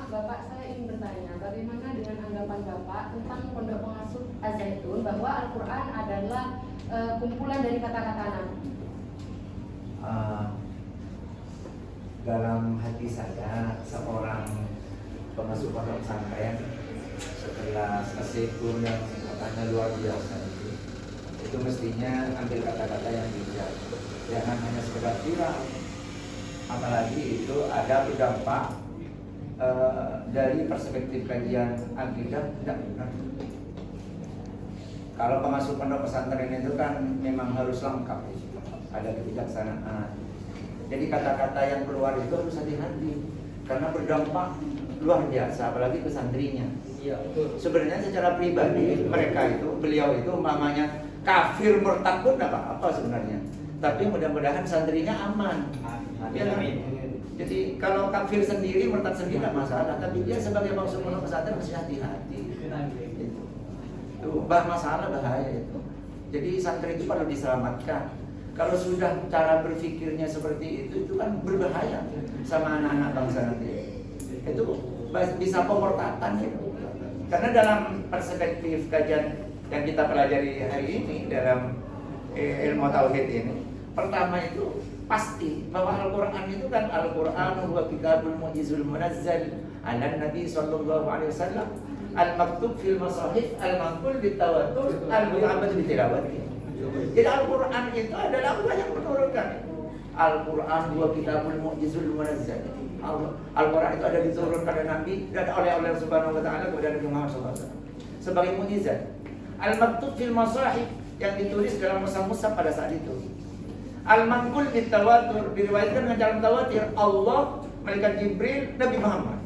Maaf Bapak, saya ingin bertanya, bagaimana dengan anggapan Bapak tentang Pondok Pengasuh Az-Zaitun bahwa Al-Quran adalah kumpulan dari kata-kata Nabi? Dalam hati saya, seorang pengasuh pondok pesantren setelah Az-Zaitun yang katanya luar biasa itu mestinya ambil kata-kata yang bijak, jangan hanya sekedar viral, apalagi itu ada berdampak dari perspektif kajian akidah tidak benar. Kalau pengasuh pondok pesantren itu kan memang harus lengkap, ada kebijaksanaan. Jadi kata-kata yang keluar itu harus hati-hati karena berdampak luar biasa, apalagi ke santrinya. Iya, betul. Sebenarnya secara pribadi mereka itu, beliau itu umpamanya kafir murtad pun tidak apa-apa sebenarnya. Tapi mudah-mudahan santrinya aman. Ya, jadi kalau kafir sendiri, murtad sendiri tidak masalah, tapi dia sebagai pengasuh pondok pesantren mesti hati-hati. Itu masalah, bahaya itu. Jadi santri itu perlu diselamatkan. Kalau sudah cara berpikirnya seperti itu kan berbahaya sama anak-anak bangsa nanti. Itu bisa pemurtadan gitu. Karena dalam perspektif kajian yang kita pelajari hari ini dalam ilmu tauhid ini, pertama itu pasti bahwa Al-Quran itu kan Al-Quran huwa kitabul mu'jizul munazzal ala Nabi sallallahu alaihi wasallam al-maktub fil masahif al-manqul bitawatur al-muta'abbad bitilawati. Jadi Al-Quran itu adalah Allah yang menurunkan. Al-Quran huwa kitabul mu'jizul munazzal. Al-Quran itu ada diturunkan oleh Nabi dan oleh Allah Subhanahu wa taala kepada Nabi Muhammad SAW sebagai mukjizat. Al-maktub fil masahif yang ditulis dalam mushaf-mushaf pada saat itu. Al-manqul bitawatur diriwayatkan dengan cara mutawatir Allah, malaikat Jibril, Nabi Muhammad.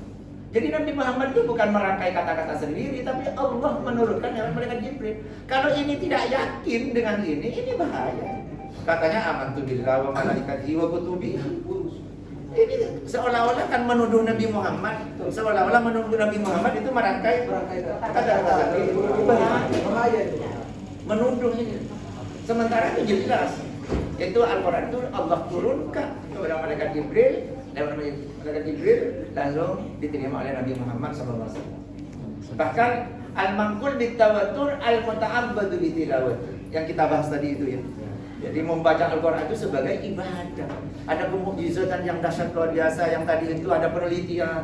Jadi Nabi Muhammad itu bukan merangkai kata-kata sendiri, tapi Allah menurunkan lewat malaikat Jibril. Kalau ini tidak yakin dengan ini bahaya. Katanya amantu billah wa malaikatihi wa kutubihi. Ini seolah-olah kan menuduh Nabi Muhammad, seolah-olah menuduh Nabi Muhammad itu merangkai kata-kata sendiri. Bahaya itu. Menuduh ini. Sementara itu jelas. Itu Al-Quran itu Allah turunkan kepada malaikat Jibril, lewat malaikat Jibril lalu diterima oleh Nabi Muhammad SAW. Bahkan al-manqul bitawatur al-muta'abbadu bitilawati yang kita bahas tadi itu ya. Jadi membaca Al-Quran itu sebagai ibadah. Ada pemukjizatan yang dahsyat luar biasa yang tadi itu ada penelitian.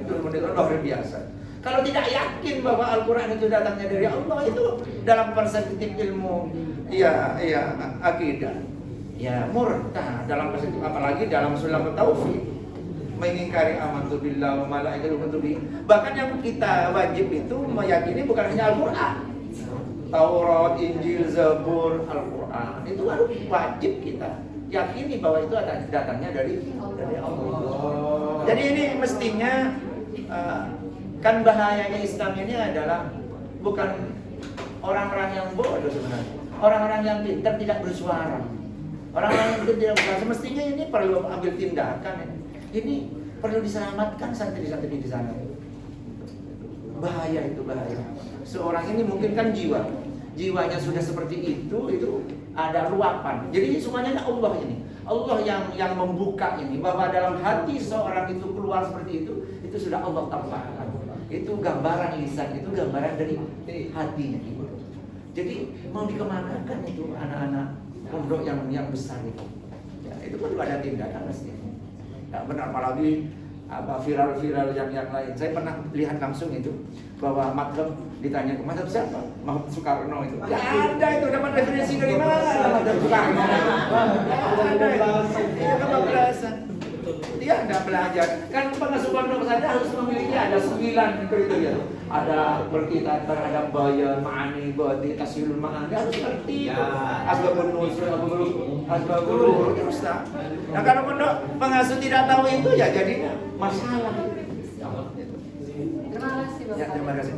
Itu luar biasa. Kalau tidak yakin bahwa Al-Quran itu datangnya dari Allah, itu dalam perspektif ilmu akidah ya murtad dalam perspektif, apalagi dalam sulam tauhid mengingkari amantu billah wa malaikatihi wa kutubihi. Bahkan yang kita wajib itu meyakini bukan hanya Al-Quran, Taurat, Injil, Zabur, Al-Quran itu harus wajib kita yakini bahwa itu datangnya dari Allah. Jadi ini mestinya kan bahayanya Islam ini adalah bukan orang-orang yang bodoh sebenarnya, orang-orang yang pintar tidak bersuara. Orang-orang yang pintar tidak bersuara, semestinya ini perlu ambil tindakan. Ini perlu diselamatkan santri-santri di sana. Bahaya itu, bahaya. Seorang ini mungkin kan jiwanya sudah seperti itu ada luapan. Jadi semuanya Allah ini. Allah yang membuka ini bahwa dalam hati seorang itu keluar seperti itu sudah Allah tambahkan. Itu gambaran lisan, itu gambaran dari hatinya itu. Jadi mau dikemanakan itu anak-anak pondok yang besar itu. Ya, itu perlu ada tindakan mestinya. Ya, benar, apalagi viral-viral yang lain. Saya pernah lihat langsung itu bahwa madhab ditanya ke madhab siapa? Mahmud Soekarno itu. Ya ada itu, dapat referensi dari mana? Madhab Soekarno. Ada itu kebablasan. Dia tidak belajar. Kan pengasuh pondok saja harus memiliki ada 9 kriteria. Ada berkaitan terhadap bayan, ma'ani, badi, tasyilul ma'ani. Harus ngerti. Asbabun nuzul, asbabul wurud, ya Ustaz. Nah kalau pondok pengasuh tidak tahu itu ya jadinya masalah. Terima kasih Bapak. Ya, terima kasih.